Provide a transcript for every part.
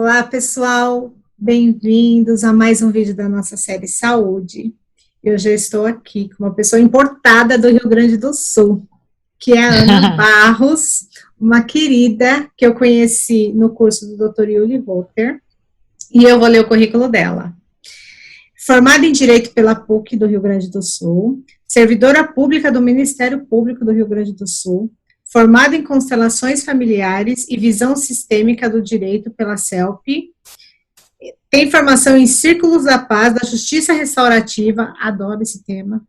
Olá, pessoal, bem-vindos a mais um vídeo da nossa série Saúde. Eu já estou aqui com uma pessoa importada do Rio Grande do Sul, que é a Ana Barros, uma querida que eu conheci no curso do Dr. Yuli Rotter, e eu vou ler o currículo dela. Formada em Direito pela PUC do Rio Grande do Sul, servidora pública do Ministério Público do Rio Grande do Sul, formada em Constelações Familiares e Visão Sistêmica do Direito pela CELP, tem formação em Círculos da Paz, da Justiça Restaurativa, adoro esse tema,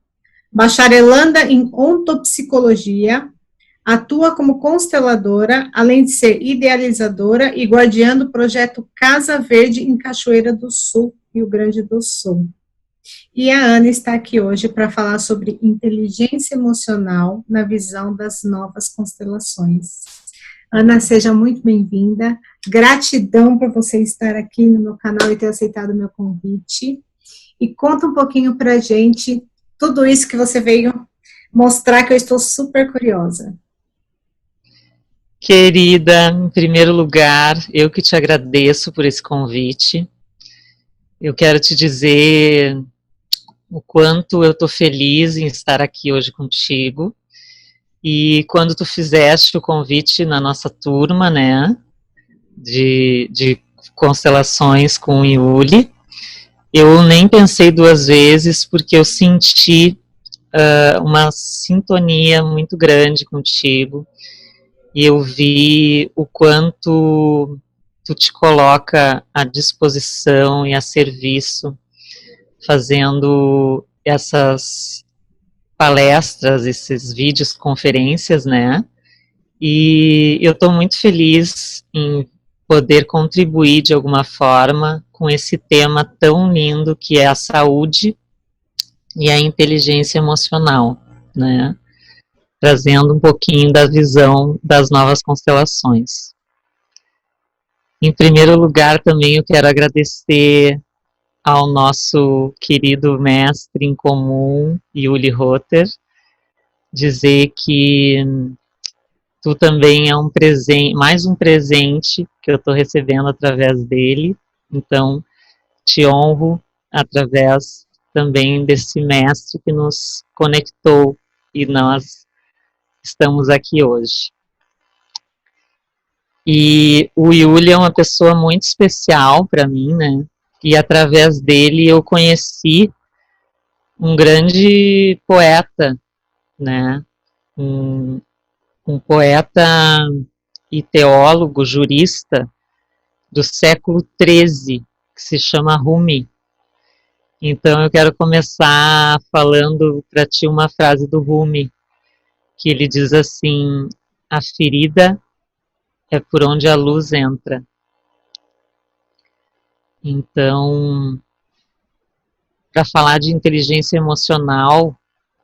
bacharelanda em Ontopsicologia, atua como consteladora, além de ser idealizadora e guardiã do projeto Casa Verde em Cachoeira do Sul, Rio Grande do Sul. E a Ana está aqui hoje para falar sobre inteligência emocional na visão das novas constelações. Ana, seja muito bem-vinda. Gratidão por você estar aqui no meu canal e ter aceitado o meu convite. E conta um pouquinho para a gente tudo isso que você veio mostrar, que eu estou super curiosa. Querida, em primeiro lugar, eu que te agradeço por esse convite. Eu quero te dizer o quanto eu estou feliz em estar aqui hoje contigo. E quando tu fizeste o convite na nossa turma, né, de constelações com o Yuli, eu nem pensei duas vezes, porque eu senti uma sintonia muito grande contigo, e eu vi o quanto tu te coloca à disposição e a serviço, fazendo essas palestras, esses vídeos, conferências, né? E eu estou muito feliz em poder contribuir de alguma forma com esse tema tão lindo que é a saúde e a inteligência emocional, né? Trazendo um pouquinho da visão das novas constelações. Em primeiro lugar, também eu quero agradecer ao nosso querido mestre em comum, Yuli Rotter, dizer que tu também é um presente, mais um presente que eu estou recebendo através dele, então te honro através também desse mestre que nos conectou e nós estamos aqui hoje. E o Yuli é uma pessoa muito especial para mim, né? E através dele eu conheci um grande poeta, né? Um poeta e teólogo, jurista do século XIII, que se chama Rumi. Então eu quero começar falando para ti uma frase do Rumi, que ele diz assim: a ferida é por onde a luz entra. Então, para falar de inteligência emocional,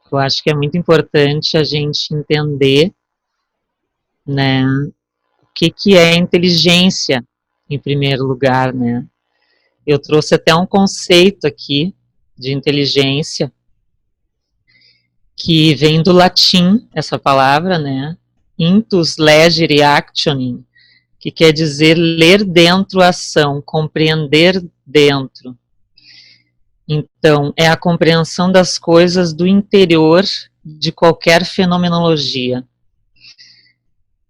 eu acho que é muito importante a gente entender, né, o que é inteligência, em primeiro lugar, né? Eu trouxe até um conceito aqui de inteligência, que vem do latim, essa palavra, né? Intus legere actionem, que quer dizer ler dentro a ação, compreender dentro. Então, é a compreensão das coisas do interior de qualquer fenomenologia.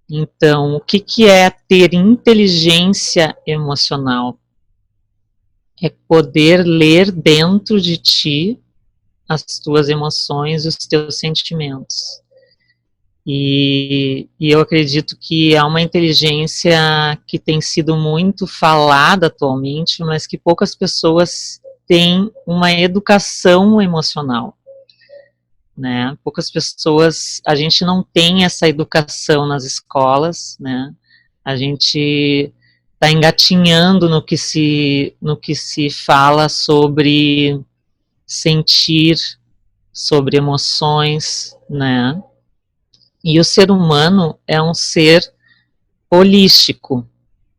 Então, o que é ter inteligência emocional? É poder ler dentro de ti as tuas emoções e os teus sentimentos. E eu acredito que há uma inteligência que tem sido muito falada atualmente, mas que poucas pessoas têm uma educação emocional, né? Poucas pessoas, a gente não tem essa educação nas escolas, né? A gente está engatinhando no que se fala sobre sentir, sobre emoções, né? E o ser humano é um ser holístico,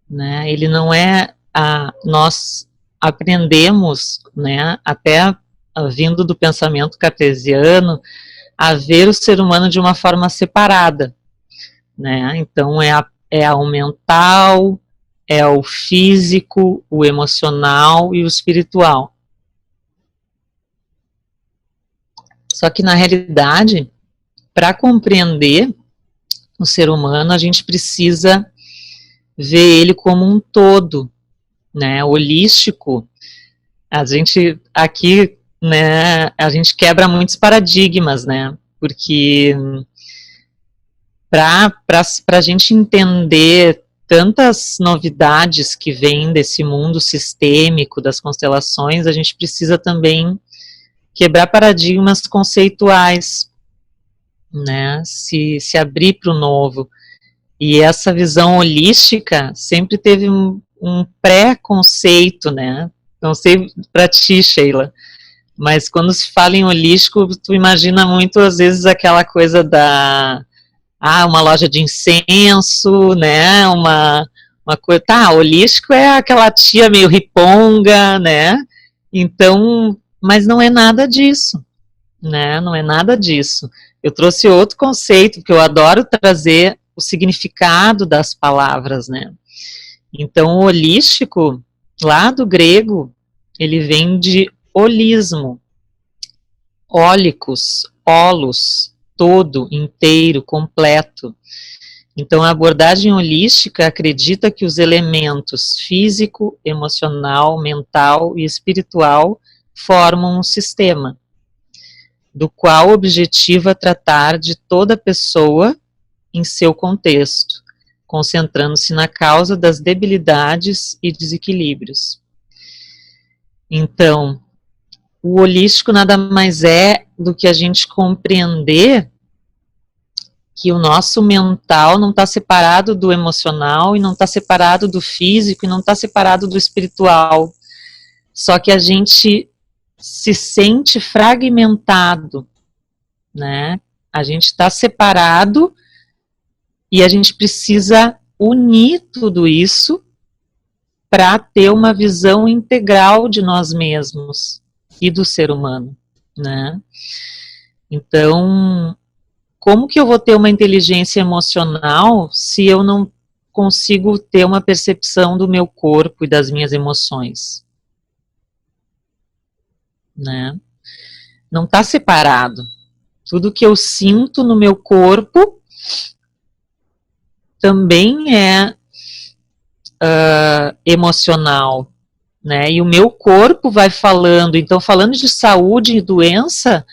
né? Ele não é nós aprendemos, né, até vindo do pensamento cartesiano, a ver o ser humano de uma forma separada, né? Então é o mental, é o físico, o emocional e o espiritual. Só que, na realidade, para compreender o ser humano, a gente precisa ver ele como um todo, né, holístico. A gente aqui, né, a gente quebra muitos paradigmas, né, porque para a gente entender tantas novidades que vêm desse mundo sistêmico das constelações, a gente precisa também quebrar paradigmas conceituais, né, se abrir para o novo. E essa visão holística sempre teve um pré-conceito, né? Não sei para ti, Sheila, mas quando se fala em holístico, tu imagina muito, às vezes, aquela coisa uma loja de incenso, né? Uma coisa. Tá, holístico é aquela tia meio riponga, né? Então, mas não é nada disso, né? Não é nada disso. Eu trouxe outro conceito, porque eu adoro trazer o significado das palavras, né? Então, o holístico, lá do grego, ele vem de holismo, ólicos, holos, todo, inteiro, completo. Então, a abordagem holística acredita que os elementos físico, emocional, mental e espiritual formam um sistema, do qual objetiva tratar de toda pessoa em seu contexto, concentrando-se na causa das debilidades e desequilíbrios. Então, o holístico nada mais é do que a gente compreender que o nosso mental não está separado do emocional, e não está separado do físico, e não está separado do espiritual. Só que a gente se sente fragmentado, né? A gente está separado e a gente precisa unir tudo isso para ter uma visão integral de nós mesmos e do ser humano, né? Então, como que eu vou ter uma inteligência emocional se eu não consigo ter uma percepção do meu corpo e das minhas emoções, né? Não está separado. Tudo que eu sinto no meu corpo também é emocional, né? E o meu corpo vai falando. Então, falando de saúde e doença,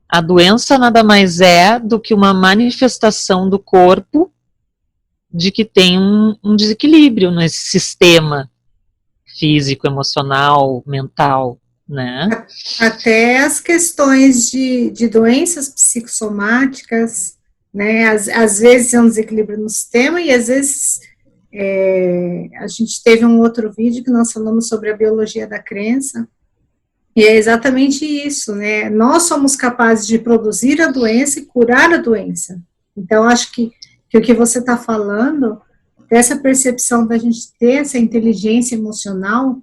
a doença nada mais é do que uma manifestação do corpo de que tem um desequilíbrio nesse sistema físico, emocional, mental, né? Até as questões de doenças psicossomáticas, né? Às vezes é um desequilíbrio no sistema e às vezes a gente teve um outro vídeo que nós falamos sobre a biologia da crença, e é exatamente isso, né? Nós somos capazes de produzir a doença e curar a doença. Então, acho que o que você está falando, dessa percepção da gente ter essa inteligência emocional,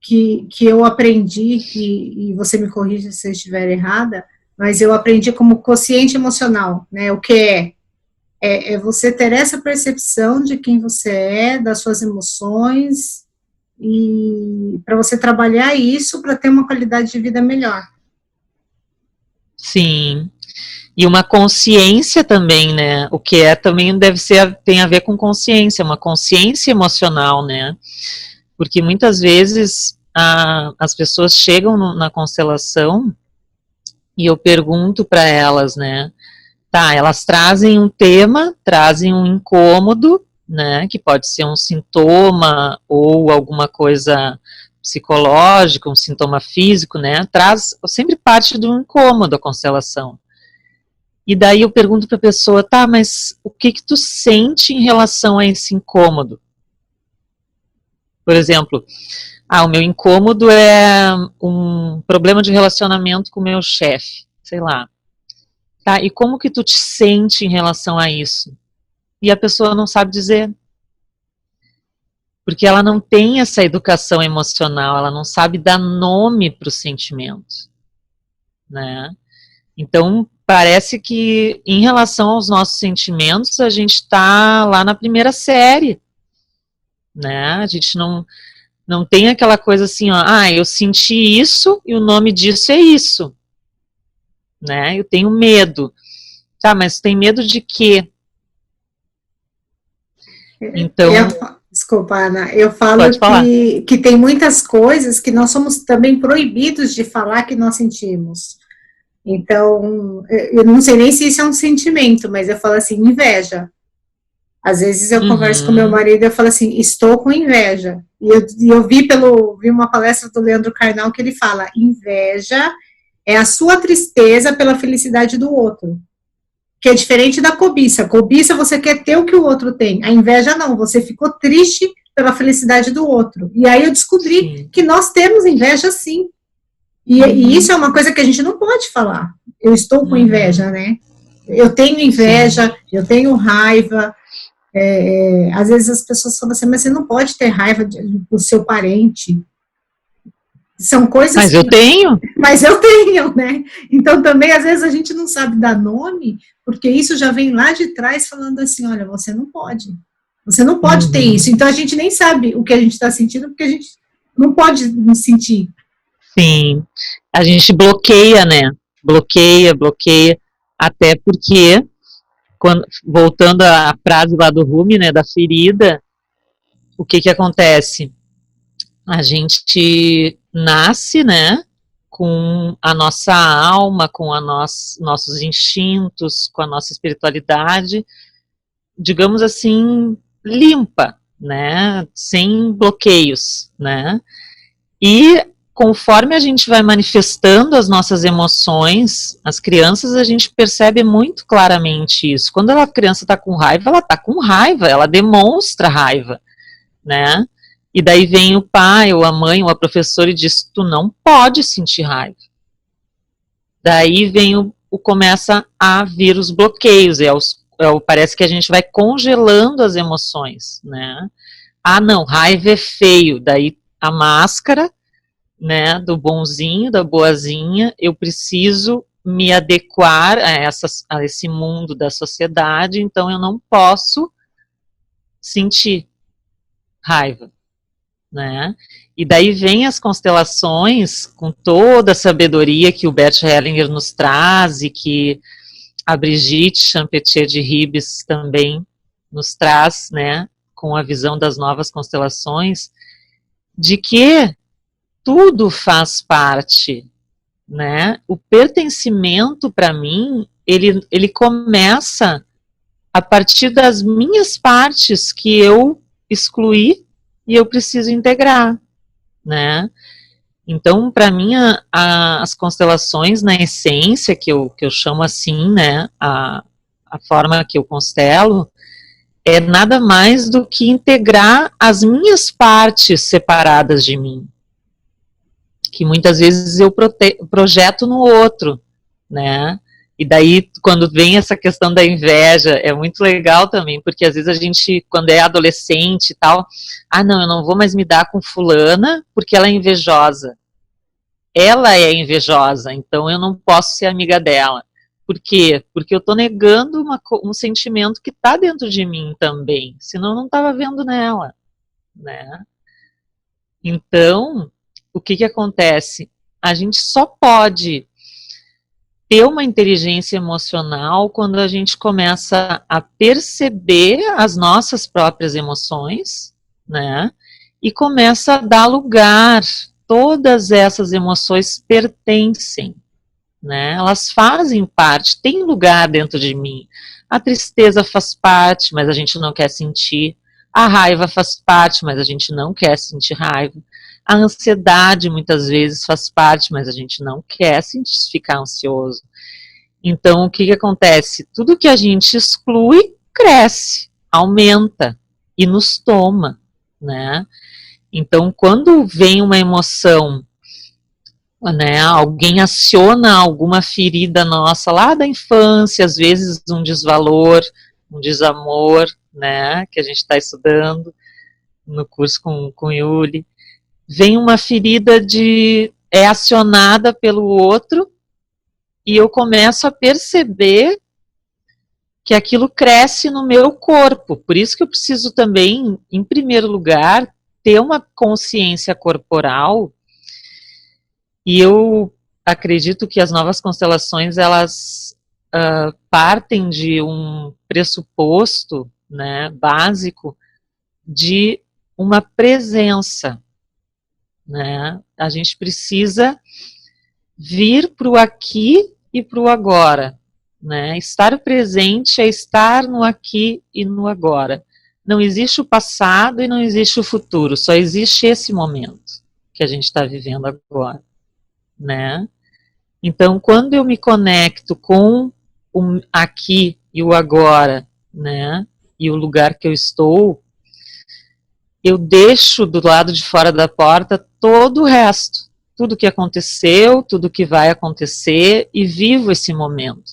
que eu aprendi, e você me corrija se eu estiver errada, mas eu aprendi como quociente emocional, né? O que é você ter essa percepção de quem você é, das suas emoções, e para você trabalhar isso para ter uma qualidade de vida melhor. Sim. E uma consciência também, né? O que também tem a ver com consciência, uma consciência emocional, né? Porque muitas vezes as pessoas chegam na constelação e eu pergunto para elas, né? Tá, elas trazem um tema, trazem um incômodo, né, que pode ser um sintoma ou alguma coisa psicológica, um sintoma físico, né, sempre parte de um incômodo a constelação. E daí eu pergunto para a pessoa, tá, mas o que tu sente em relação a esse incômodo? Por exemplo, o meu incômodo é um problema de relacionamento com o meu chefe, sei lá. Tá, e como que tu te sente em relação a isso? E a pessoa não sabe dizer. Porque ela não tem essa educação emocional, ela não sabe dar nome para os sentimentos, né? Então, parece que em relação aos nossos sentimentos, a gente está lá na primeira série, né? A gente não tem aquela coisa assim, ó, eu senti isso e o nome disso é isso, né? Eu tenho medo. Tá, mas tem medo de quê? Então, desculpa, Ana, eu falo pode falar. que tem muitas coisas que nós somos também proibidos de falar que nós sentimos. Então, eu não sei nem se isso é um sentimento, mas eu falo assim, inveja. Às vezes eu converso com meu marido e eu falo assim, estou com inveja. E eu vi uma palestra do Leandro Carnal que ele fala, inveja é a sua tristeza pela felicidade do outro. Que é diferente da cobiça. Cobiça você quer ter o que o outro tem. A inveja não, você ficou triste pela felicidade do outro. E aí eu descobri que nós temos inveja sim. E isso é uma coisa que a gente não pode falar. Eu estou com inveja, né? Eu tenho inveja, eu tenho raiva. Às vezes as pessoas falam assim, mas você não pode ter raiva do seu parente. São coisas... Mas eu tenho. Mas eu tenho, né? Então também às vezes a gente não sabe dar nome, porque isso já vem lá de trás falando assim, olha, você não pode ter isso. Então a gente nem sabe o que a gente está sentindo, porque a gente não pode nos sentir. Sim, a gente bloqueia, né? Bloqueia, até porque, voltando à frase lá do Rumi, né, da ferida, o que acontece? A gente nasce, né, com a nossa alma, com nossos instintos, com a nossa espiritualidade, digamos assim, limpa, né, sem bloqueios, né, e conforme a gente vai manifestando as nossas emoções, as crianças, a gente percebe muito claramente isso. Quando a criança está com raiva, ela está com raiva, ela demonstra raiva, né? E daí vem o pai, ou a mãe, ou a professora e diz, tu não pode sentir raiva. Daí começa a vir os bloqueios, parece que a gente vai congelando as emoções, né? Não, raiva é feio, daí a máscara, né, do bonzinho, da boazinha, eu preciso me adequar a esse mundo da sociedade, então eu não posso sentir raiva, né? E daí vem as constelações com toda a sabedoria que o Bert Hellinger nos traz e que a Brigitte Champetier de Ribes também nos traz, né, com a visão das novas constelações, de que tudo faz parte, né? O pertencimento, para mim, ele começa a partir das minhas partes que eu excluí e eu preciso integrar, né? Então, para mim, as constelações, na essência, que eu chamo assim, né, a forma que eu constelo, é nada mais do que integrar as minhas partes separadas de mim, que muitas vezes eu projeto no outro, né? E daí, quando vem essa questão da inveja, é muito legal também, porque às vezes a gente, quando é adolescente e tal, não, eu não vou mais me dar com fulana porque ela é invejosa. Ela é invejosa, então eu não posso ser amiga dela. Por quê? Porque eu estou negando um sentimento que está dentro de mim também, senão eu não estava vendo nela, né? Então, o que acontece? A gente só pode ter uma inteligência emocional quando a gente começa a perceber as nossas próprias emoções, né? E começa a dar lugar. Todas essas emoções pertencem, né? Elas fazem parte, tem lugar dentro de mim. A tristeza faz parte, mas a gente não quer sentir. A raiva faz parte, mas a gente não quer sentir raiva. A ansiedade muitas vezes faz parte, mas a gente não quer ficar ansioso. Então, o que acontece? Tudo que a gente exclui, cresce, aumenta e nos toma, né? Então, quando vem uma emoção, né, alguém aciona alguma ferida nossa lá da infância, às vezes um desvalor, um desamor, né, que a gente está estudando no curso com Yuli, vem uma ferida é acionada pelo outro e eu começo a perceber que aquilo cresce no meu corpo. Por isso que eu preciso também, em primeiro lugar, ter uma consciência corporal. E eu acredito que as novas constelações, elas partem de um pressuposto, né, básico, de uma presença, né? A gente precisa vir para o aqui e para o agora, né? Estar presente é estar no aqui e no agora. Não existe o passado e não existe o futuro, só existe esse momento que a gente está vivendo agora, né? Então, quando eu me conecto com o aqui e o agora, né, e o lugar que eu estou, eu deixo do lado de fora da porta todo o resto, tudo que aconteceu, tudo que vai acontecer, e vivo esse momento.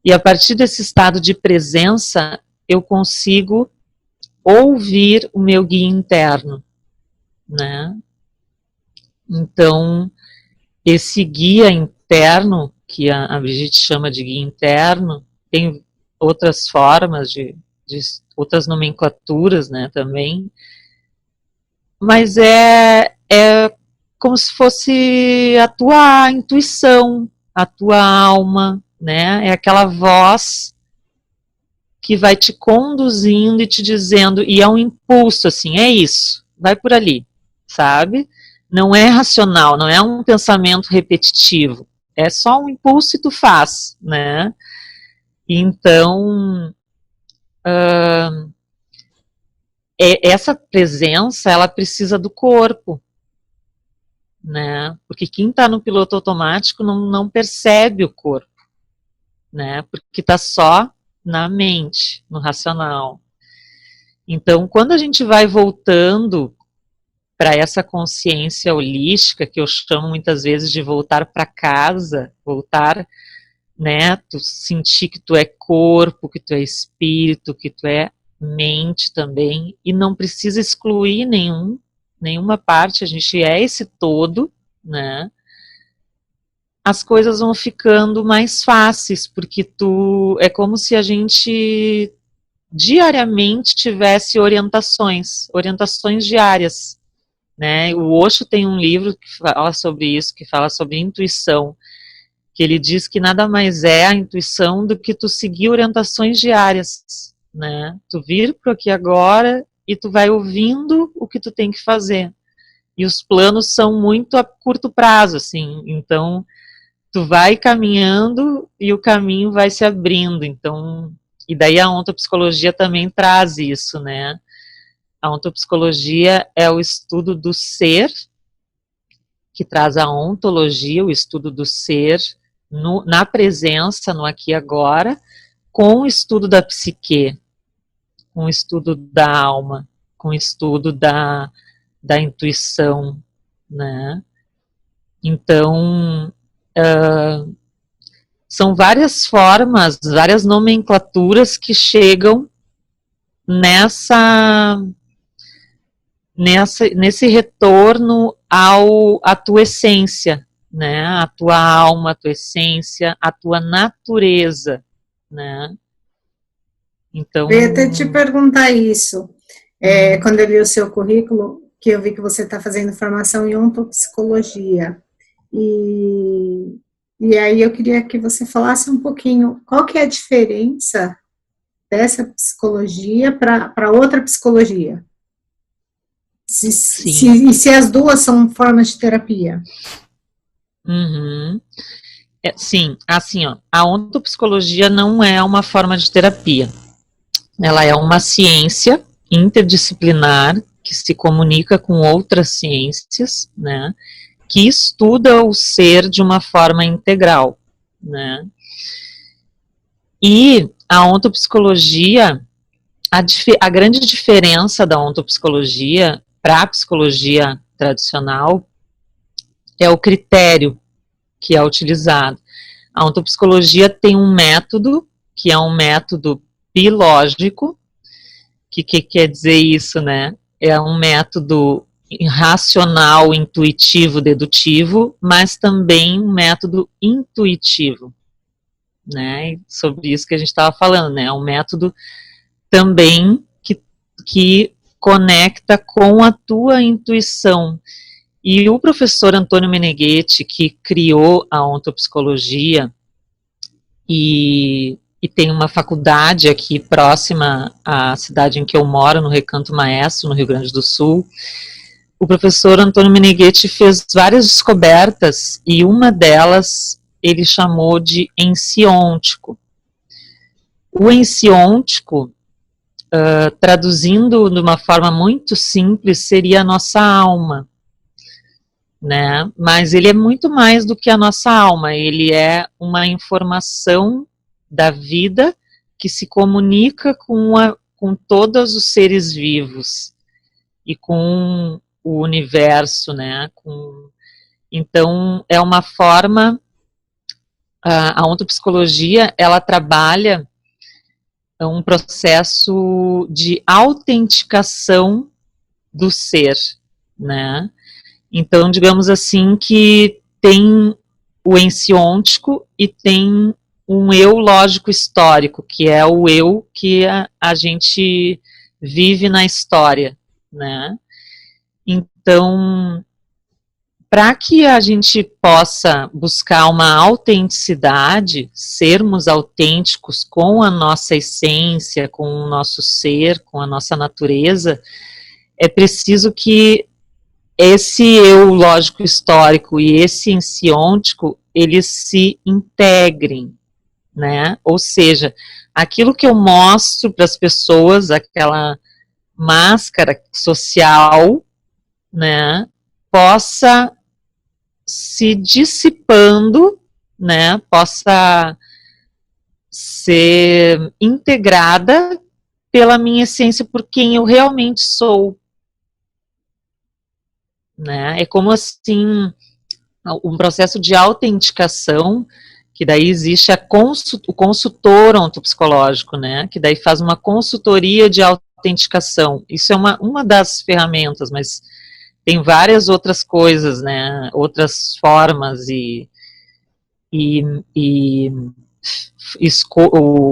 E a partir desse estado de presença, eu consigo ouvir o meu guia interno, né? Então, esse guia interno, que a Brigitte chama de guia interno, tem outras formas de outras nomenclaturas, né, também, mas é como se fosse a tua intuição, a tua alma, né, é aquela voz que vai te conduzindo e te dizendo, e é um impulso, assim, é isso, vai por ali, sabe? Não é racional, não é um pensamento repetitivo, é só um impulso e tu faz, né? Então, essa presença, ela precisa do corpo, né? Porque quem está no piloto automático não percebe o corpo, né? Porque está só na mente, no racional. Então, quando a gente vai voltando para essa consciência holística, que eu chamo muitas vezes de voltar para casa, voltar, né, tu sentir que tu é corpo, que tu é espírito, que tu é mente também, e não precisa excluir nenhuma parte, a gente é esse todo, né, as coisas vão ficando mais fáceis, porque é como se a gente diariamente tivesse orientações diárias, né? O Osho tem um livro que fala sobre isso, que fala sobre intuição, que ele diz que nada mais é a intuição do que tu seguir orientações diárias, né? Tu vir pro aqui agora e tu vai ouvindo o que tu tem que fazer. E os planos são muito a curto prazo, assim, então tu vai caminhando e o caminho vai se abrindo, então, e daí a ontopsicologia também traz isso, né? A ontopsicologia é o estudo do ser, que traz a ontologia, o estudo do ser, na presença, no aqui e agora, com o estudo da psique, com o estudo da alma, com o estudo da intuição, né? Então, são várias formas, várias nomenclaturas que chegam nesse retorno à tua essência, né? A tua alma, a tua essência, a tua natureza, né? Então, eu ia até te perguntar isso, quando eu li o seu currículo, que eu vi que você está fazendo formação em ontopsicologia, e aí eu queria que você falasse um pouquinho qual que é a diferença dessa psicologia para outra psicologia. Se as duas são formas de terapia. Uhum. Sim, assim, ó, a ontopsicologia não é uma forma de terapia. Ela é uma ciência interdisciplinar que se comunica com outras ciências, né, que estuda o ser de uma forma integral, né. E a ontopsicologia, a grande diferença da ontopsicologia para a psicologia tradicional é o critério que é utilizado. A ontopsicologia tem um método, que é um método bilógico. Que quer dizer isso, né? É um método racional, intuitivo, dedutivo, mas também um método intuitivo, né? E sobre isso que a gente estava falando, né? É um método também que conecta com a tua intuição. E o professor Antônio Meneghetti, que criou a ontopsicologia e tem uma faculdade aqui próxima à cidade em que eu moro, no Recanto Maestro, no Rio Grande do Sul, o professor Antônio Meneghetti fez várias descobertas e uma delas ele chamou de ensiôntico. O ensiôntico, traduzindo de uma forma muito simples, seria a nossa alma, né? Mas ele é muito mais do que a nossa alma, ele é uma informação da vida que se comunica com todos os seres vivos e com o universo, né? Então, é uma forma, a ontopsicologia, ela trabalha um processo de autenticação do ser, né? Então, digamos assim, que tem o ensiôntico e tem um eu lógico histórico, que é o eu que a gente vive na história, né? Então, para que a gente possa buscar uma autenticidade, sermos autênticos com a nossa essência, com o nosso ser, com a nossa natureza, é preciso que esse eu lógico histórico e esse ensiôntico, eles se integrem, né? Ou seja, aquilo que eu mostro para as pessoas, aquela máscara social, né, possa se dissipando, né, possa ser integrada pela minha essência, por quem eu realmente sou, né? É como assim, um processo de autenticação, que daí existe o consultor ontopsicológico, né, que daí faz uma consultoria de autenticação. Isso é uma das ferramentas, mas tem várias outras coisas, né, outras formas e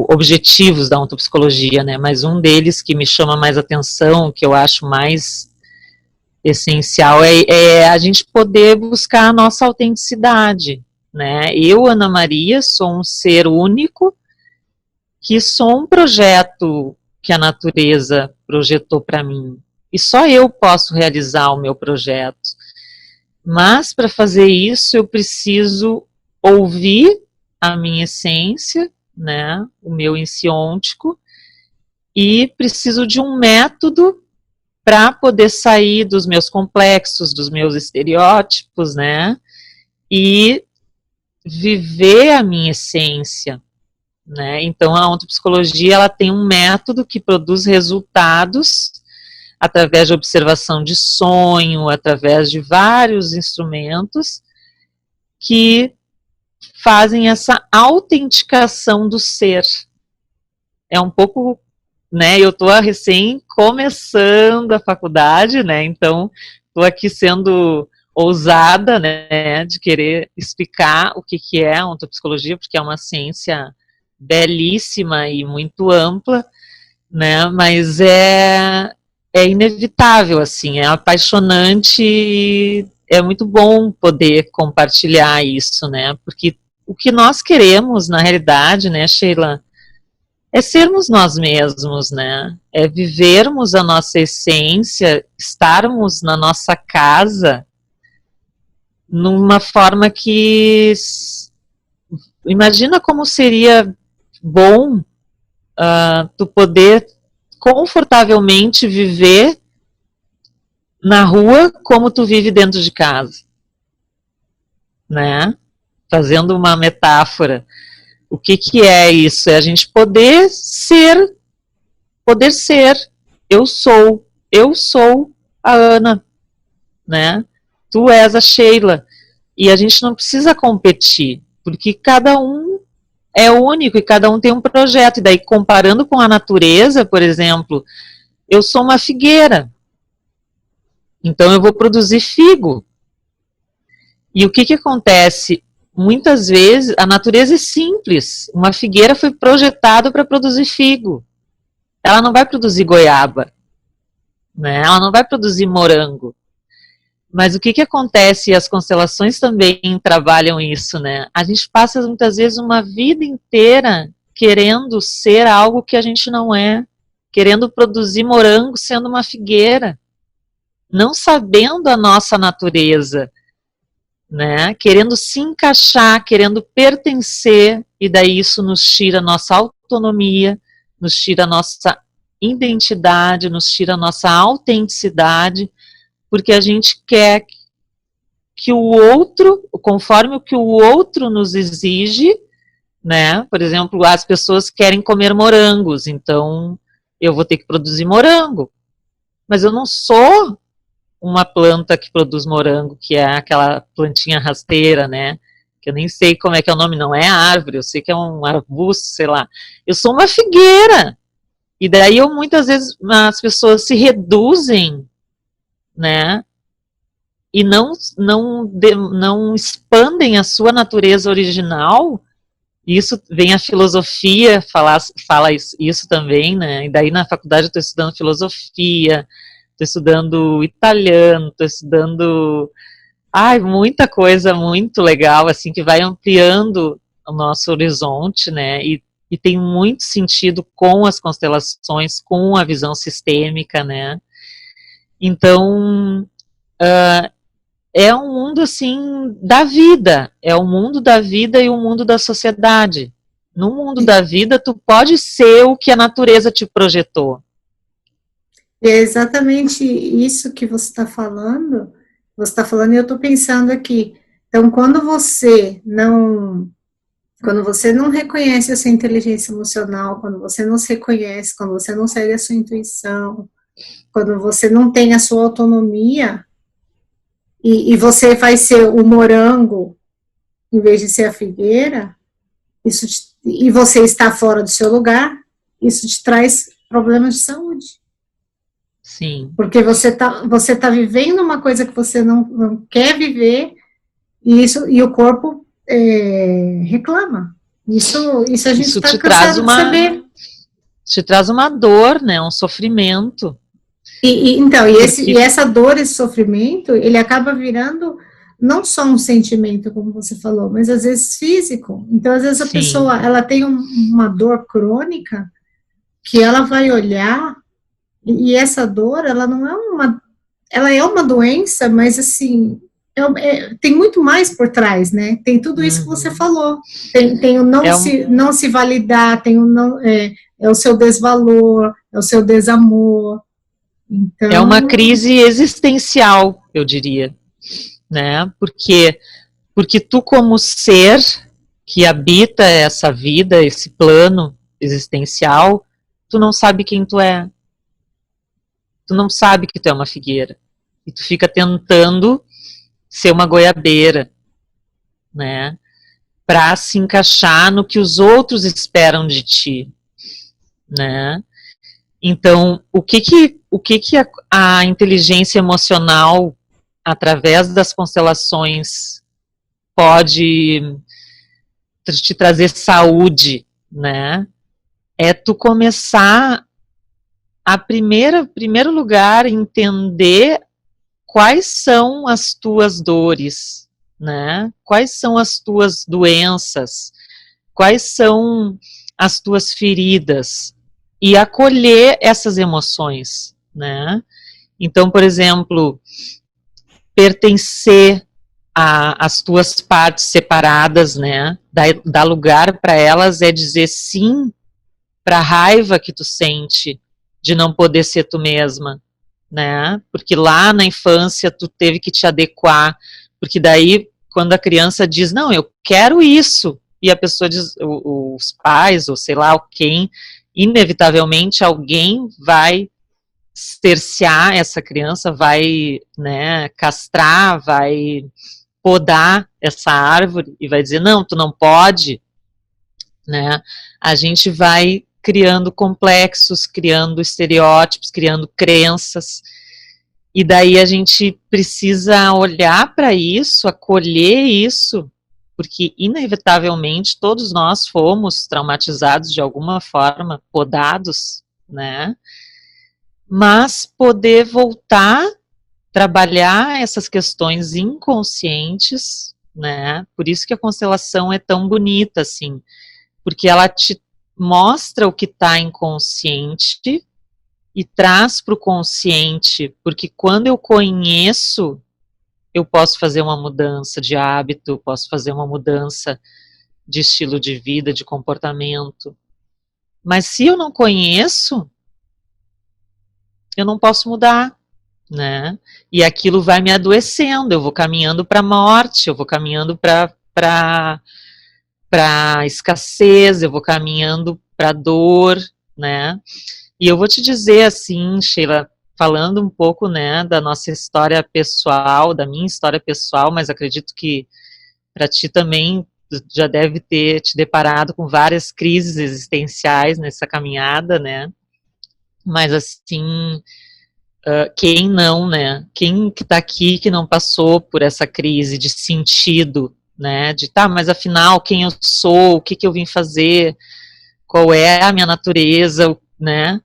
objetivos da ontopsicologia, né, mas um deles que me chama mais atenção, que eu acho mais essencial, é a gente poder buscar a nossa autenticidade, né. Eu, Ana Maria, sou um ser único, que sou um projeto que a natureza projetou para mim, e só eu posso realizar o meu projeto. Mas para fazer isso eu preciso ouvir a minha essência, né, o meu ensiôntico, e preciso de um método para poder sair dos meus complexos, dos meus estereótipos, né, e viver a minha essência, né. Então a ontopsicologia, ela tem um método que produz resultados através de observação de sonho, através de vários instrumentos que fazem essa autenticação do ser. É um pouco, né, eu estou recém começando a faculdade, né, então estou aqui sendo ousada, né, de querer explicar o que é a ontopsicologia, porque é uma ciência belíssima e muito ampla, né, mas é inevitável, assim, é apaixonante e é muito bom poder compartilhar isso, né, porque o que nós queremos, na realidade, né, Sheila, é sermos nós mesmos, né, é vivermos a nossa essência, estarmos na nossa casa, numa forma que, imagina como seria bom tu poder confortavelmente viver na rua como tu vive dentro de casa, né? Fazendo uma metáfora. O que é isso? É a gente poder ser, eu sou a Ana, né? Tu és a Sheila. E a gente não precisa competir, porque cada um é único e cada um tem um projeto. E daí, comparando com a natureza, por exemplo, eu sou uma figueira, então eu vou produzir figo. E o que acontece? muitas vezes, a natureza é simples. Uma figueira foi projetada para produzir figo. Ela não vai produzir goiaba, né? Ela não vai produzir morango. Mas o que acontece, e as constelações também trabalham isso, né? A gente passa muitas vezes uma vida inteira querendo ser algo que a gente não é, querendo produzir morango sendo uma figueira, não sabendo a nossa natureza, né? Querendo se encaixar, querendo pertencer, e daí isso nos tira a nossa autonomia, nos tira a nossa identidade, nos tira a nossa autenticidade, porque a gente quer que o outro, conforme o que o outro nos exige, né? Por exemplo, as pessoas querem comer morangos, então eu vou ter que produzir morango. Mas eu não sou uma planta que produz morango, que é aquela plantinha rasteira, né? Que eu nem sei como é que é o nome, não é árvore, eu sei que é um arbusto, sei lá. Eu sou uma figueira. E daí muitas vezes as pessoas se reduzem, né? E não expandem a sua natureza original. Isso vem a filosofia fala isso também, né? E daí na faculdade eu estou estudando filosofia, estou estudando italiano, estou estudando muita coisa muito legal, assim, que vai ampliando o nosso horizonte, né? E tem muito sentido com as constelações, com a visão sistêmica, né? Então, é um mundo, assim, da vida. É o mundo da vida e o mundo da sociedade. No mundo da vida, tu pode ser o que a natureza te projetou. É exatamente isso que você está falando. Você está falando e eu estou pensando aqui. Então, quando você não reconhece a sua inteligência emocional, quando você não se reconhece, quando você não segue a sua intuição, quando você não tem a sua autonomia, e você vai ser o morango em vez de ser a figueira, e você está fora do seu lugar, isso te traz problemas de saúde. Sim. Porque você tá vivendo uma coisa que você não quer viver, e o corpo reclama. Isso a gente está cansado de saber. Te traz uma dor, né, um sofrimento. Então, essa dor, esse sofrimento, ele acaba virando não só um sentimento, como você falou, mas às vezes físico. Então, às vezes a pessoa, ela tem uma dor crônica que ela vai olhar, e essa dor, ela não é ela é uma doença, mas assim, tem muito mais por trás, né? Tem tudo isso que você falou. Tem o não se validar, tem o não, é o seu desvalor, é o seu desamor. Então, é uma crise existencial, eu diria, né? Porque tu, como ser que habita essa vida, esse plano existencial, tu não sabe quem tu é. Tu não sabe que tu é uma figueira. E tu fica tentando ser uma goiabeira, né? Para se encaixar no que os outros esperam de ti, né? Então, o que a inteligência emocional, através das constelações, pode te trazer saúde, né? É tu começar primeiro lugar, entender quais são as tuas dores, né? Quais são as tuas doenças, quais são as tuas feridas, e acolher essas emoções, né? Então, por exemplo, pertencer às tuas partes separadas, né? Dar lugar para elas é dizer sim para a raiva que tu sente de não poder ser tu mesma, né? Porque lá na infância tu teve que te adequar, porque daí quando a criança diz, não, eu quero isso, e a pessoa diz, os pais, ou sei lá quem, inevitavelmente alguém vai cercear essa criança, vai, né, castrar, vai podar essa árvore e vai dizer, não, tu não pode, né? A gente vai criando complexos, criando estereótipos, criando crenças, e daí a gente precisa olhar para isso, acolher isso, porque inevitavelmente todos nós fomos traumatizados de alguma forma, podados, né? Mas poder voltar, trabalhar essas questões inconscientes, né? Por isso que a constelação é tão bonita, assim, porque ela te mostra o que está inconsciente e traz para o consciente, porque quando eu conheço, eu posso fazer uma mudança de hábito, posso fazer uma mudança de estilo de vida, de comportamento. Mas se eu não conheço, eu não posso mudar, né? E aquilo vai me adoecendo, eu vou caminhando para a morte, eu vou caminhando para escassez, eu vou caminhando para dor, né? E eu vou te dizer assim, Sheila, falando um pouco, né, da nossa história pessoal, da minha história pessoal, mas acredito que para ti também já deve ter te deparado com várias crises existenciais nessa caminhada, né? Mas assim, quem não, né? Quem que tá aqui que não passou por essa crise de sentido, né? De tá, mas afinal, quem eu sou, o que que eu vim fazer, qual é a minha natureza, né?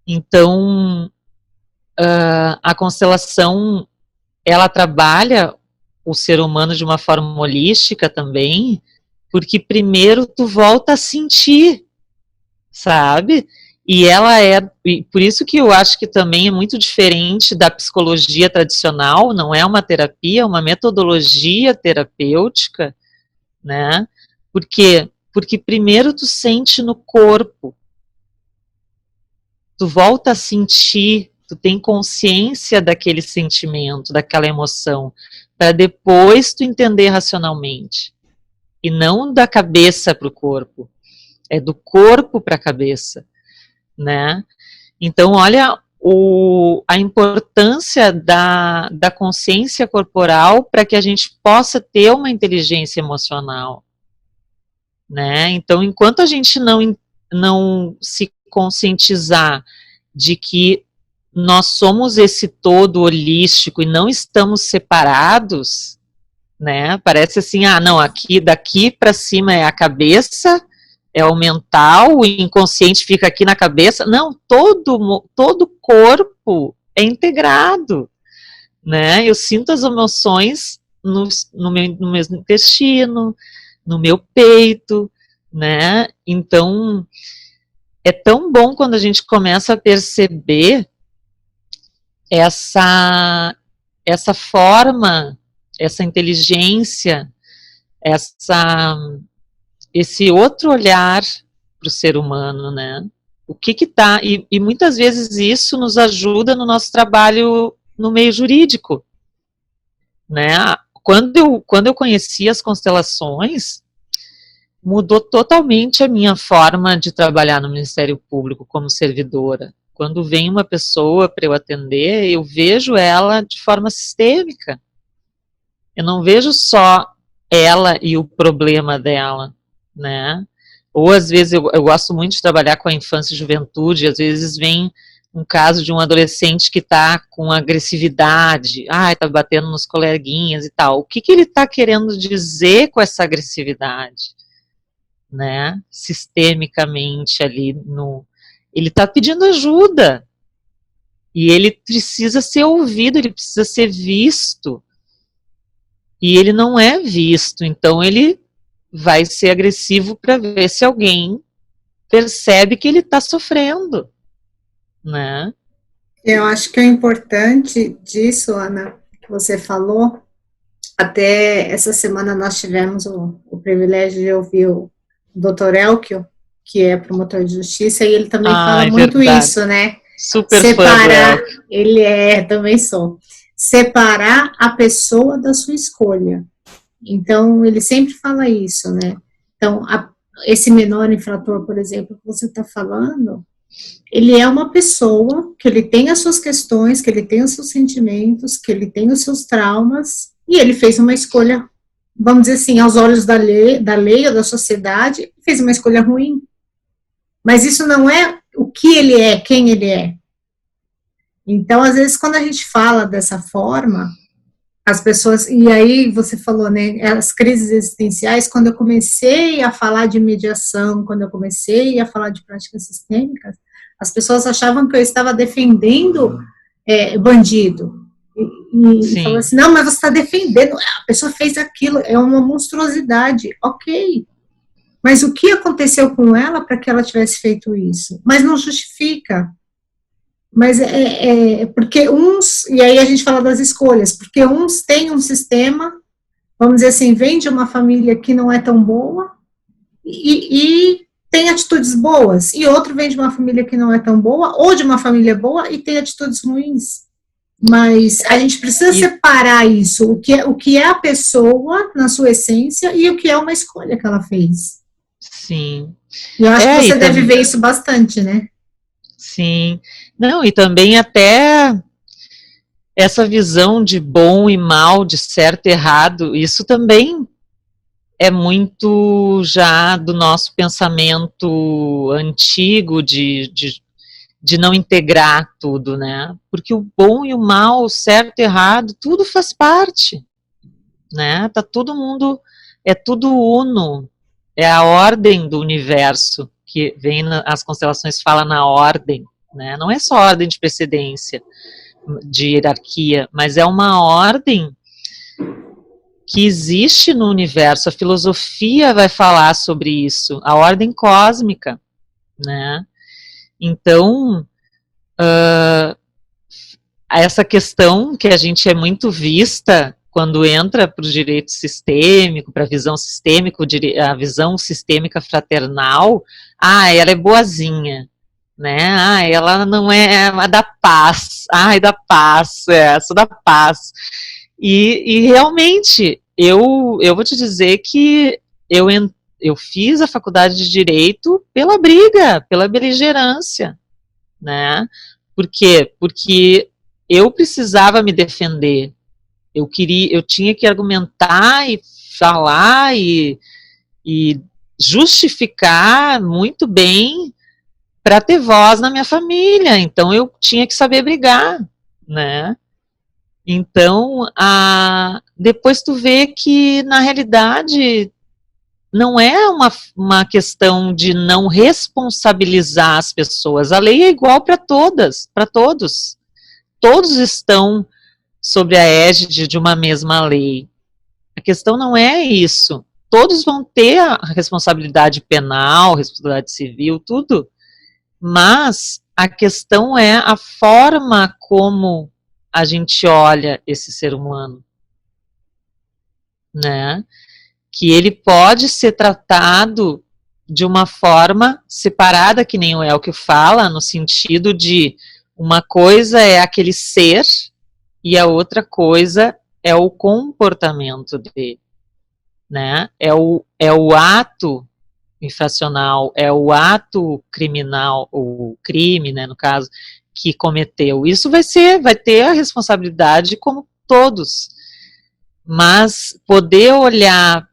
Então, a constelação, ela trabalha o ser humano de uma forma holística também, porque primeiro tu volta a sentir, sabe? E ela e por isso que eu acho que também é muito diferente da psicologia tradicional, não é uma terapia, é uma metodologia terapêutica, né? Por quê? Porque primeiro tu sente no corpo, tu volta a sentir, tu tem consciência daquele sentimento, daquela emoção, para depois tu entender racionalmente. E não da cabeça para o corpo, é do corpo para a cabeça, né? Então, olha a importância da consciência corporal para que a gente possa ter uma inteligência emocional, né? Então, enquanto a gente não se conscientizar de que nós somos esse todo holístico e não estamos separados, né? Parece assim, não, aqui daqui para cima é a cabeça, é o mental, o inconsciente fica aqui na cabeça. Não, todo corpo é integrado, né? Eu sinto as emoções no meu intestino, no meu peito, né? Então, é tão bom quando a gente começa a perceber essa forma, essa inteligência, esse outro olhar para o ser humano, né? O que tá, e muitas vezes isso nos ajuda no nosso trabalho no meio jurídico, né? Quando eu conheci as constelações, mudou totalmente a minha forma de trabalhar no Ministério Público como servidora. Quando vem uma pessoa para eu atender, eu vejo ela de forma sistêmica. Eu não vejo só ela e o problema dela, né? Ou às vezes eu gosto muito de trabalhar com a infância e juventude, às vezes vem um caso de um adolescente que está com agressividade, está batendo nos coleguinhas e tal. O que ele está querendo dizer com essa agressividade? Né? Sistemicamente ali ele está pedindo ajuda. E ele precisa ser ouvido, ele precisa ser visto. E ele não é visto, então ele vai ser agressivo para ver se alguém percebe que ele está sofrendo, né? Eu acho que o importante disso, Ana, que você falou, até essa semana nós tivemos o privilégio de ouvir o Dr. Elkio, que é promotor de justiça, e ele também fala muito verdade. Isso, né? Super separar, fã do Elkio. Ele também sou. Separar a pessoa da sua escolha. Então, ele sempre fala isso, né? Então, esse menor infrator, por exemplo, que você está falando, ele é uma pessoa que ele tem as suas questões, que ele tem os seus sentimentos, que ele tem os seus traumas, e ele fez uma escolha, vamos dizer assim, aos olhos da lei ou da sociedade, fez uma escolha ruim. Mas isso não é o que ele é, quem ele é. Então, às vezes, quando a gente fala dessa forma, as pessoas, e aí você falou, né, as crises existenciais, quando eu comecei a falar de mediação, quando eu comecei a falar de práticas sistêmicas, as pessoas achavam que eu estava defendendo bandido, e falou assim, não, mas você está defendendo, a pessoa fez aquilo, é uma monstruosidade, ok, mas o que aconteceu com ela para que ela tivesse feito isso? Mas não justifica. Mas porque uns, e aí a gente fala das escolhas, porque uns têm um sistema, vamos dizer assim, vem de uma família que não é tão boa e tem atitudes boas, e outro vem de uma família que não é tão boa, ou de uma família boa e tem atitudes ruins. Mas a gente precisa separar isso, o que é a pessoa na sua essência e o que é uma escolha que ela fez. Sim. E eu acho que você deve ver isso bastante, né? Sim. Não, e também até essa visão de bom e mal, de certo e errado, isso também é muito já do nosso pensamento antigo de não integrar tudo, né? Porque o bom e o mal, o certo e errado, tudo faz parte, né? Tá todo mundo, é tudo uno, é a ordem do universo, que vem, as constelações falam na ordem, né? Não é só ordem de precedência, de hierarquia, mas é uma ordem que existe no universo. A filosofia vai falar sobre isso, a ordem cósmica, né? Então, essa questão que a gente é muito vista quando entra para o direito sistêmico, para a visão sistêmica, a visão sistêmica fraternal, ela é boazinha, né? Ela não é da paz, é da paz, sou da paz. E realmente, eu vou te dizer que eu fiz a faculdade de Direito pela briga, pela beligerância, né? Por quê? Porque eu precisava me defender, eu tinha que argumentar e falar e justificar muito bem para ter voz na minha família, então eu tinha que saber brigar, né? Então, depois tu vê que, na realidade, não é uma questão de não responsabilizar as pessoas. A lei é igual para todas, para todos. Todos estão sob a égide de uma mesma lei. A questão não é isso. Todos vão ter a responsabilidade penal, responsabilidade civil, tudo. Mas a questão é a forma como a gente olha esse ser humano, né? Que ele pode ser tratado de uma forma separada, que nem o Elke fala, no sentido de uma coisa é aquele ser e a outra coisa é o comportamento dele, né? É o ato infracional, é o ato criminal, o crime, né, no caso, que cometeu. Isso vai ter a responsabilidade como todos, mas poder olhar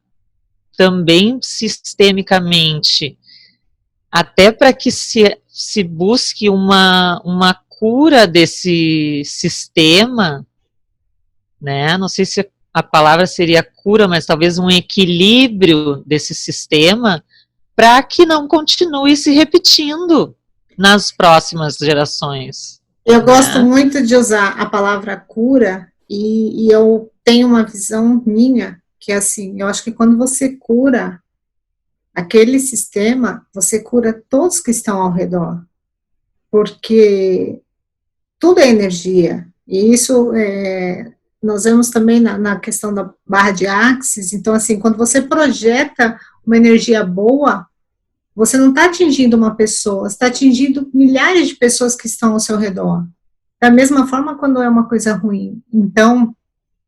também sistemicamente, até para que se busque uma cura desse sistema, né? Não sei se a palavra seria cura, mas talvez um equilíbrio desse sistema, para que não continue se repetindo nas próximas gerações. Eu gosto muito de usar a palavra cura, e eu tenho uma visão minha, que é assim, eu acho que quando você cura aquele sistema, você cura todos que estão ao redor, porque tudo é energia, e isso nós vemos também na questão da barra de Axis. Então, assim, quando você projeta uma energia boa, você não está atingindo uma pessoa, você está atingindo milhares de pessoas que estão ao seu redor. Da mesma forma quando é uma coisa ruim. Então,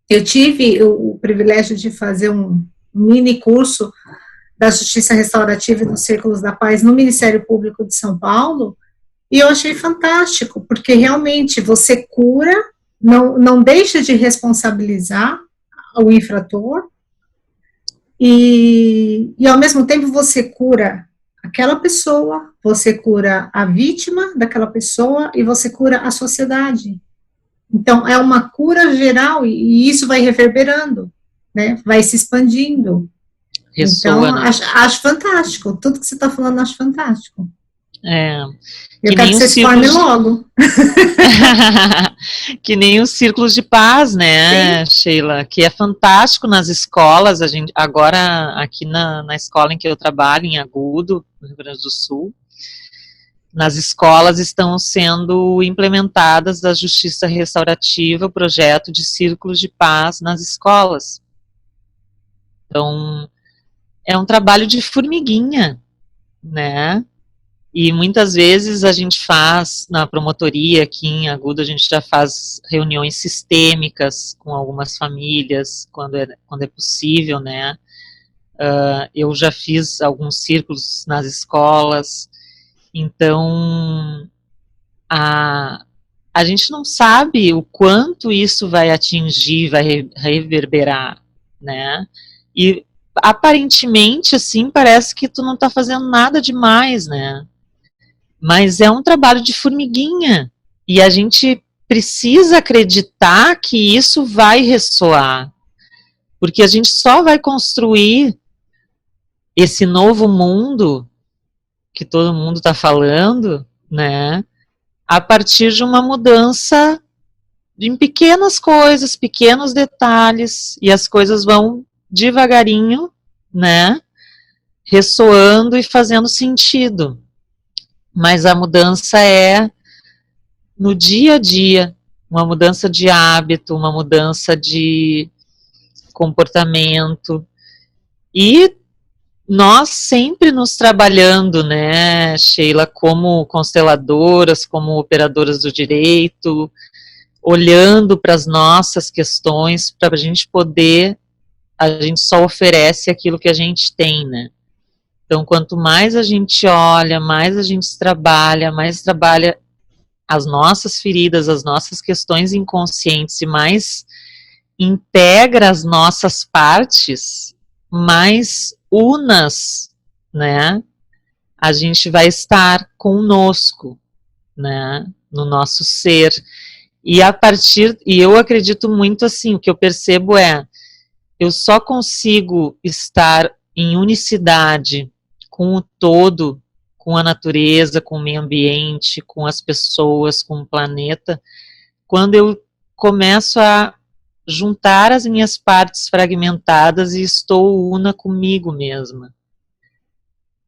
eu tive o privilégio de fazer um mini curso da Justiça Restaurativa e dos Círculos da Paz no Ministério Público de São Paulo, e eu achei fantástico, porque realmente você cura, não deixa de responsabilizar o infrator, e ao mesmo tempo você cura aquela pessoa, você cura a vítima daquela pessoa e você cura a sociedade. Então, é uma cura geral e isso vai reverberando, né? Vai se expandindo. Ressoa, Então, né? acho fantástico. Tudo que você está falando, acho fantástico. É, Eu que quero nem que os você se forme círculos logo. que nem os círculos de paz, né, Sim. Sheila, que é fantástico nas escolas. A gente agora aqui na escola em que eu trabalho, em Agudo, no Rio Grande do Sul, nas escolas estão sendo implementadas da Justiça Restaurativa o projeto de círculos de paz nas escolas. Então, é um trabalho de formiguinha, né? E muitas vezes a gente faz, na promotoria aqui em Agudo, a gente já faz reuniões sistêmicas com algumas famílias, quando é possível, né? Eu já fiz alguns círculos nas escolas, então a gente não sabe o quanto isso vai atingir, vai reverberar, né? E aparentemente, assim, parece que tu não tá fazendo nada demais, né? Mas é um trabalho de formiguinha. E a gente precisa acreditar que isso vai ressoar. Porque a gente só vai construir esse novo mundo que todo mundo está falando, né? A partir de uma mudança em pequenas coisas, pequenos detalhes, e as coisas vão devagarinho, né? Ressoando e fazendo sentido. Mas a mudança é no dia a dia, uma mudança de hábito, uma mudança de comportamento. E nós sempre nos trabalhando, né, Sheila, como consteladoras, como operadoras do direito, olhando para as nossas questões, para a gente poder, a gente só oferece aquilo que a gente tem, né? Então, quanto mais a gente olha, mais a gente trabalha, mais trabalha as nossas feridas, as nossas questões inconscientes e mais integra as nossas partes, mais unas, né, a gente vai estar conosco, né, no nosso ser. E eu acredito muito assim, o que eu percebo eu só consigo estar em unicidade com o todo, com a natureza, com o meio ambiente, com as pessoas, com o planeta, quando eu começo a juntar as minhas partes fragmentadas e estou una comigo mesma.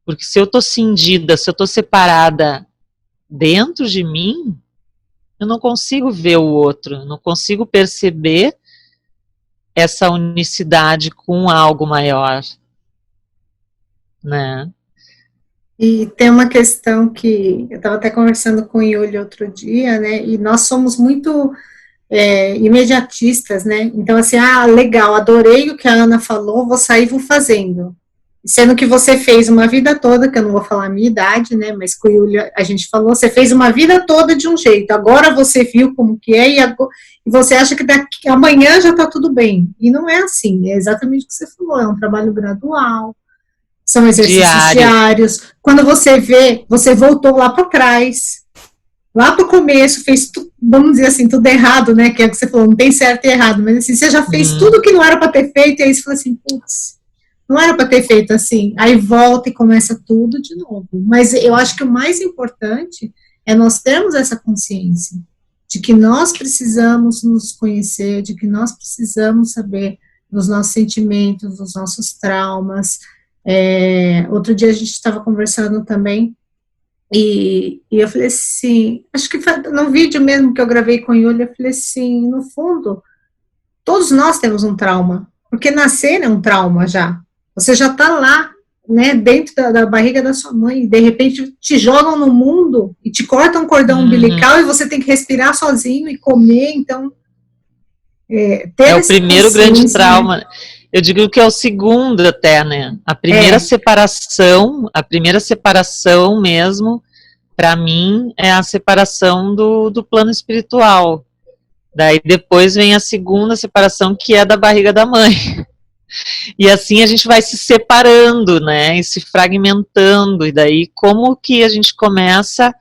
Porque se eu estou cindida, se eu estou separada dentro de mim, eu não consigo ver o outro, eu não consigo perceber essa unicidade com algo maior, né? E tem uma questão que eu estava até conversando com o Yuli outro dia, né? E nós somos muito imediatistas, né? Então, assim, legal, adorei o que a Ana falou, vou sair e vou fazendo. Sendo que você fez uma vida toda, que eu não vou falar a minha idade, né? Mas com o Yuli a gente falou, você fez uma vida toda de um jeito, agora você viu como que é e você acha que amanhã já está tudo bem. E não é assim, é exatamente o que você falou, é um trabalho gradual, são exercícios diários. Quando você vê, você voltou lá para trás, lá para o começo, fez tudo, vamos dizer assim, tudo errado, né? Que é o que você falou, não tem certo e errado, mas assim, você já fez tudo que não era para ter feito, e aí você fala assim, putz, não era para ter feito assim. Aí volta e começa tudo de novo. Mas eu acho que o mais importante é nós termos essa consciência de que nós precisamos nos conhecer, de que nós precisamos saber dos nossos sentimentos, dos nossos traumas. Outro dia a gente estava conversando também e eu falei assim, acho que foi num vídeo mesmo que eu gravei com o Yuli, eu falei assim, no fundo, todos nós temos um trauma, porque nascer é um trauma já. Você já está lá, né, dentro da barriga da sua mãe, e de repente te jogam no mundo e te cortam um cordão umbilical e você tem que respirar sozinho e comer, então ter o primeiro grande trauma, né? Eu digo que é o segundo até, né? A primeira separação mesmo, para mim, é a separação do plano espiritual. Daí depois vem a segunda separação, que é da barriga da mãe. E assim a gente vai se separando, né? E se fragmentando. E daí como que a gente começa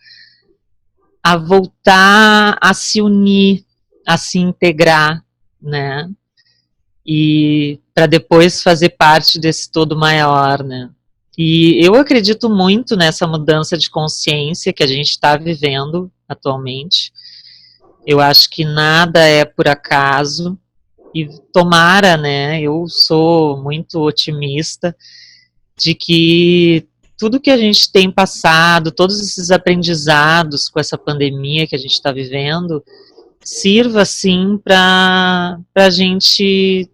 a voltar a se unir, a se integrar, né? E para depois fazer parte desse todo maior, né? E eu acredito muito nessa mudança de consciência que a gente está vivendo atualmente. Eu acho que nada é por acaso, e tomara, né, eu sou muito otimista de que tudo que a gente tem passado, todos esses aprendizados com essa pandemia que a gente está vivendo, sirva, sim, para a gente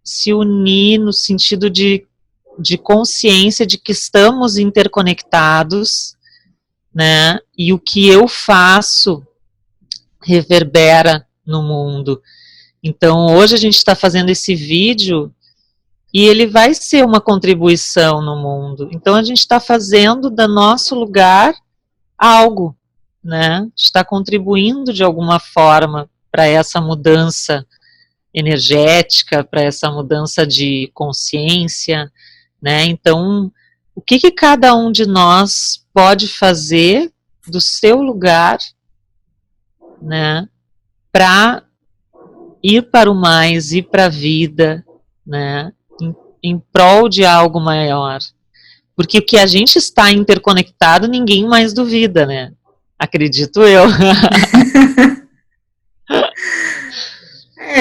se unir no sentido de consciência de que estamos interconectados, né, e o que eu faço reverbera no mundo. Então, hoje a gente está fazendo esse vídeo e ele vai ser uma contribuição no mundo. Então, a gente está fazendo do nosso lugar algo, né? Está contribuindo de alguma forma para essa mudança energética, para essa mudança de consciência, né? Então, o que cada um de nós pode fazer do seu lugar, né? Para ir para o mais, ir para a vida, né, em prol de algo maior. Porque o que a gente está interconectado, ninguém mais duvida, né? Acredito eu.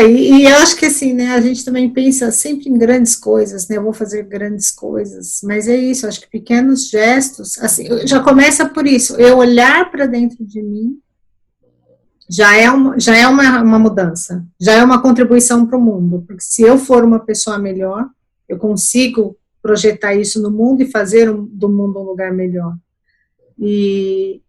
E eu acho que assim, né, a gente também pensa sempre em grandes coisas, né, eu vou fazer grandes coisas, mas é isso, eu acho que pequenos gestos, assim, já começa por isso, eu olhar para dentro de mim, já é uma mudança, já é uma contribuição para o mundo, porque se eu for uma pessoa melhor, eu consigo projetar isso no mundo e fazer do mundo um lugar melhor. E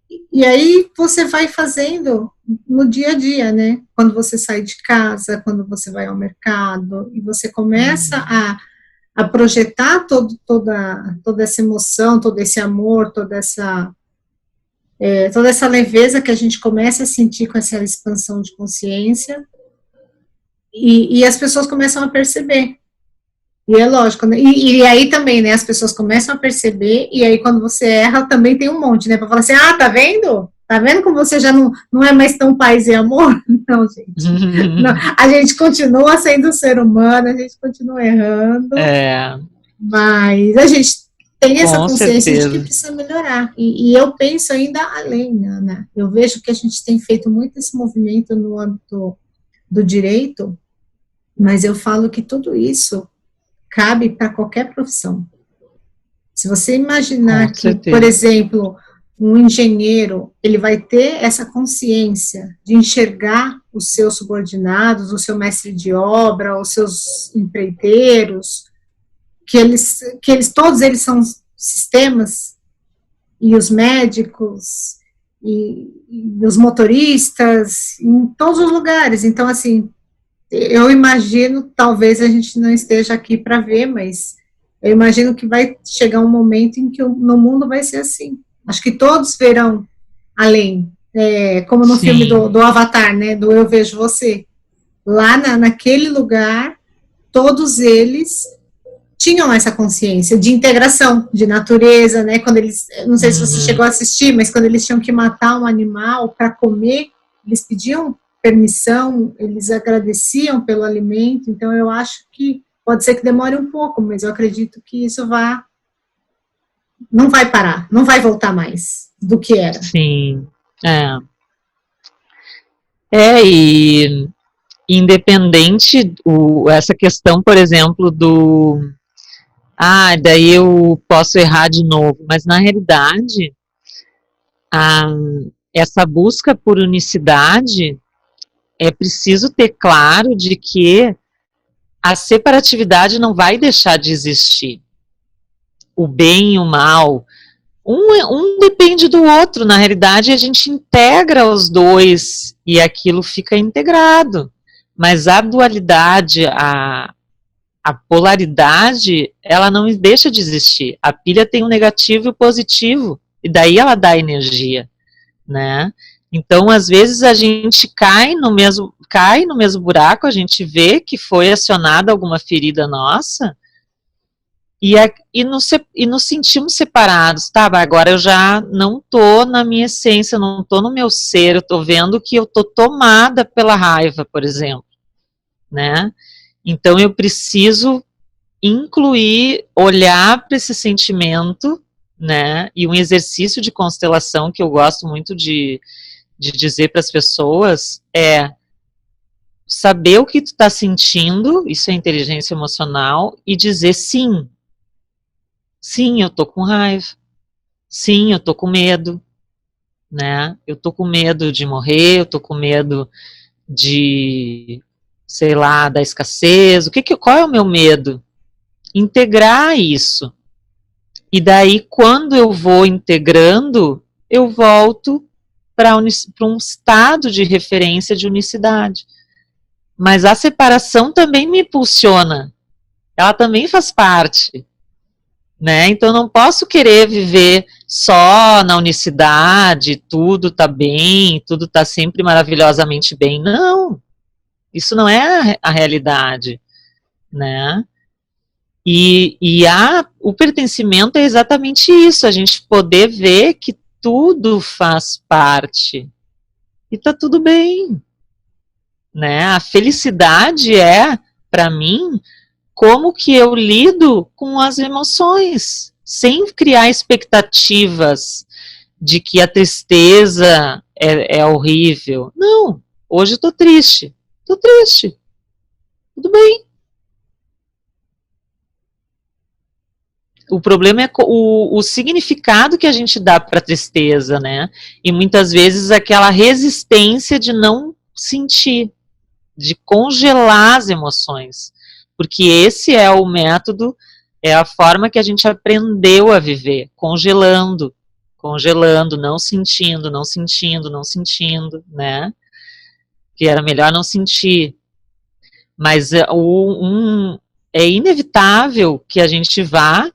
aí você vai fazendo no dia a dia, né? Quando você sai de casa, quando você vai ao mercado, e você começa a projetar toda essa emoção, todo esse amor, toda essa leveza que a gente começa a sentir com essa expansão de consciência, e as pessoas começam a perceber. E é lógico, né? E aí também, né, as pessoas começam a perceber, e aí quando você erra, também tem um monte, né, para falar assim, tá vendo? Tá vendo como você já não é mais tão paz e amor? Não, gente. Não, a gente continua sendo ser humano, a gente continua errando, mas a gente tem essa consciência de que precisa melhorar. E eu penso ainda além, Ana. Eu vejo que a gente tem feito muito esse movimento no âmbito do direito, mas eu falo que tudo isso cabe para qualquer profissão. Se você imaginar que, por exemplo, um engenheiro, ele vai ter essa consciência de enxergar os seus subordinados, o seu mestre de obra, os seus empreiteiros, que todos eles são sistemas, e os médicos, e os motoristas, em todos os lugares. Então, assim, eu imagino, talvez a gente não esteja aqui para ver, mas eu imagino que vai chegar um momento em que no mundo vai ser assim. Acho que todos verão além, como no filme do Avatar, né, do Eu Vejo Você. Lá naquele lugar, todos eles tinham essa consciência de integração, de natureza, né, quando eles, não sei se você chegou a assistir, mas quando eles tinham que matar um animal para comer, eles pediam permissão, eles agradeciam pelo alimento. Então eu acho que pode ser que demore um pouco, mas eu acredito que isso não vai parar, não vai voltar mais do que era. Sim, e independente, essa questão, por exemplo, daí eu posso errar de novo, mas na realidade, essa busca por unicidade, é preciso ter claro de que a separatividade não vai deixar de existir. O bem e o mal, um depende do outro, na realidade a gente integra os dois e aquilo fica integrado, mas a dualidade, a polaridade, ela não deixa de existir. A pilha tem o negativo e o positivo, e daí ela dá energia, né? Então, às vezes, a gente cai no mesmo buraco, a gente vê que foi acionada alguma ferida nossa, E nos sentimos separados, tá? Agora eu já não tô na minha essência, não tô no meu ser, eu tô vendo que eu tô tomada pela raiva, por exemplo, né? Então eu preciso incluir, olhar para esse sentimento, né? E um exercício de constelação que eu gosto muito de dizer para as pessoas é saber o que tu está sentindo, isso é inteligência emocional, e dizer sim. Sim, eu tô com raiva. Sim, eu tô com medo, né? Eu tô com medo de morrer, eu tô com medo de, sei lá, da escassez. Qual é o meu medo? Integrar isso. E daí, quando eu vou integrando, eu volto para um estado de referência de unicidade. Mas a separação também me impulsiona. Ela também faz parte. Né? Então, eu não posso querer viver só na unicidade, tudo tá bem, tudo tá sempre maravilhosamente bem. Não, isso não é a realidade, né? O pertencimento é exatamente isso, a gente poder ver que tudo faz parte e tá tudo bem, né? A felicidade é, para mim, como que eu lido com as emoções, sem criar expectativas de que a tristeza é horrível. Não, hoje eu tô triste, tudo bem. O problema é o significado que a gente dá para a tristeza, né? E muitas vezes aquela resistência de não sentir, de congelar as emoções. Porque esse é o método, é a forma que a gente aprendeu a viver, congelando, não sentindo, né? Que era melhor não sentir. Mas é inevitável que a gente vá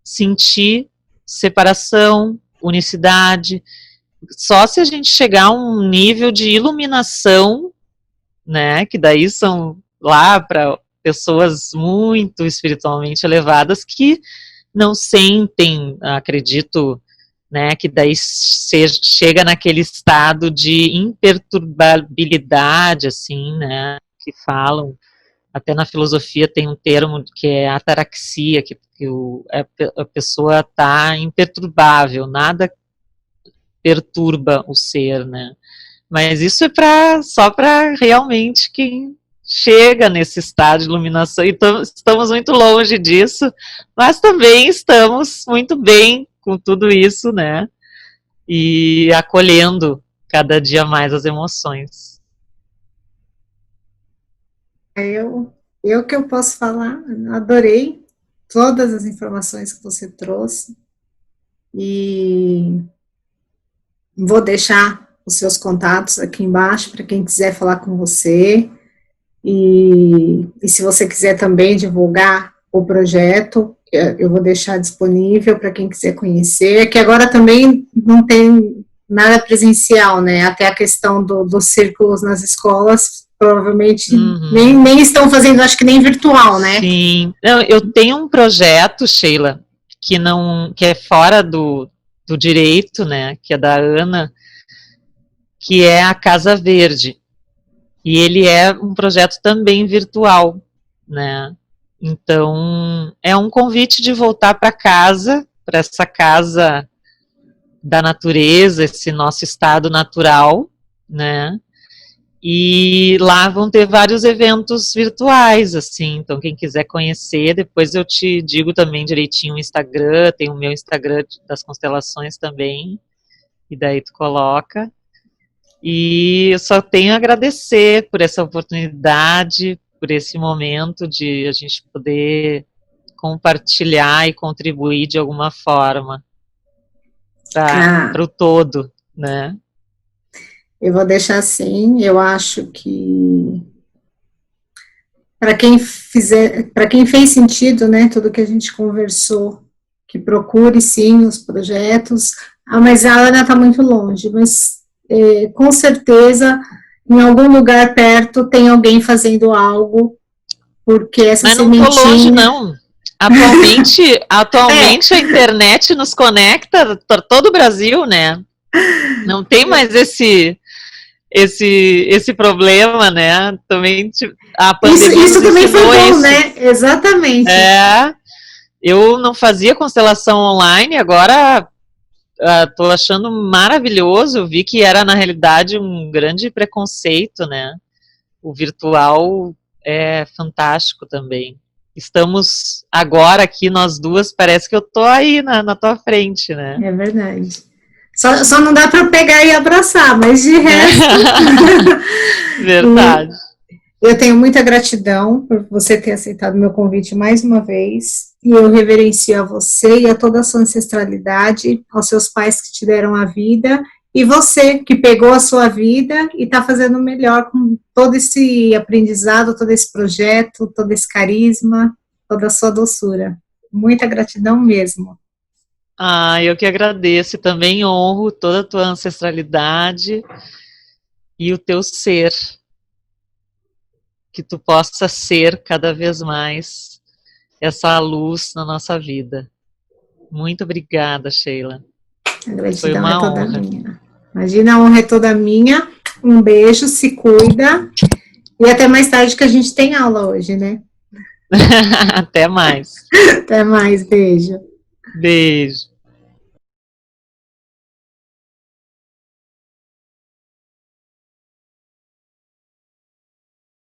sentir separação, unicidade, só se a gente chegar a um nível de iluminação, né? Que daí são lá para pessoas muito espiritualmente elevadas que não sentem, acredito, né, que daí chega naquele estado de imperturbabilidade, assim, né, que falam, até na filosofia tem um termo que é ataraxia, que a pessoa está imperturbável, nada perturba o ser, né, mas isso é só para realmente quem chega nesse estado de iluminação, e estamos muito longe disso, mas também estamos muito bem com tudo isso, né? E acolhendo cada dia mais as emoções. Eu que eu posso falar, adorei todas as informações que você trouxe, e vou deixar os seus contatos aqui embaixo para quem quiser falar com você. E se você quiser também divulgar o projeto, eu vou deixar disponível para quem quiser conhecer, que agora também não tem nada presencial, né? Até a questão dos círculos nas escolas, provavelmente nem estão fazendo, acho que nem virtual, né? Sim. Não, eu tenho um projeto, Sheila, que é fora do direito, né? Que é da Ana, que é a Casa Verde. E ele é um projeto também virtual, né? Então, é um convite de voltar para casa, para essa casa da natureza, esse nosso estado natural, né? E lá vão ter vários eventos virtuais, assim, então quem quiser conhecer, depois eu te digo também direitinho o Instagram, tem o meu Instagram das constelações também, e daí tu coloca. E eu só tenho a agradecer por essa oportunidade, por esse momento de a gente poder compartilhar e contribuir de alguma forma para o todo, né? Eu vou deixar assim, eu acho que para quem fez sentido, né, tudo que a gente conversou, que procure sim os projetos. Mas a Ana está muito longe, mas com certeza em algum lugar perto tem alguém fazendo algo, porque essa sementinha... Mas não estou longe, não. Atualmente a internet nos conecta para todo o Brasil, né? Não tem mais esse problema, né? Também a pandemia Isso também foi bom, isso. né? Exatamente. Eu não fazia constelação online, agora estou achando maravilhoso. Eu vi que era, na realidade, um grande preconceito, né? O virtual é fantástico também. Estamos agora aqui, nós duas, parece que eu tô aí na tua frente, né? É verdade. Só não dá para pegar e abraçar, mas de resto... Verdade. Eu tenho muita gratidão por você ter aceitado meu convite mais uma vez, e eu reverencio a você e a toda a sua ancestralidade, aos seus pais que te deram a vida, e você que pegou a sua vida e está fazendo melhor com todo esse aprendizado, todo esse projeto, todo esse carisma, toda a sua doçura. Muita gratidão mesmo. Eu que agradeço e também honro toda a tua ancestralidade e o teu ser. Que tu possa ser cada vez mais essa luz na nossa vida. Muito obrigada, Sheila. A gratidão foi uma é toda honra. Minha. Imagina, a honra é toda minha. Um beijo, se cuida. E até mais tarde que a gente tem aula hoje, né? Até mais. Até mais, beijo. Beijo.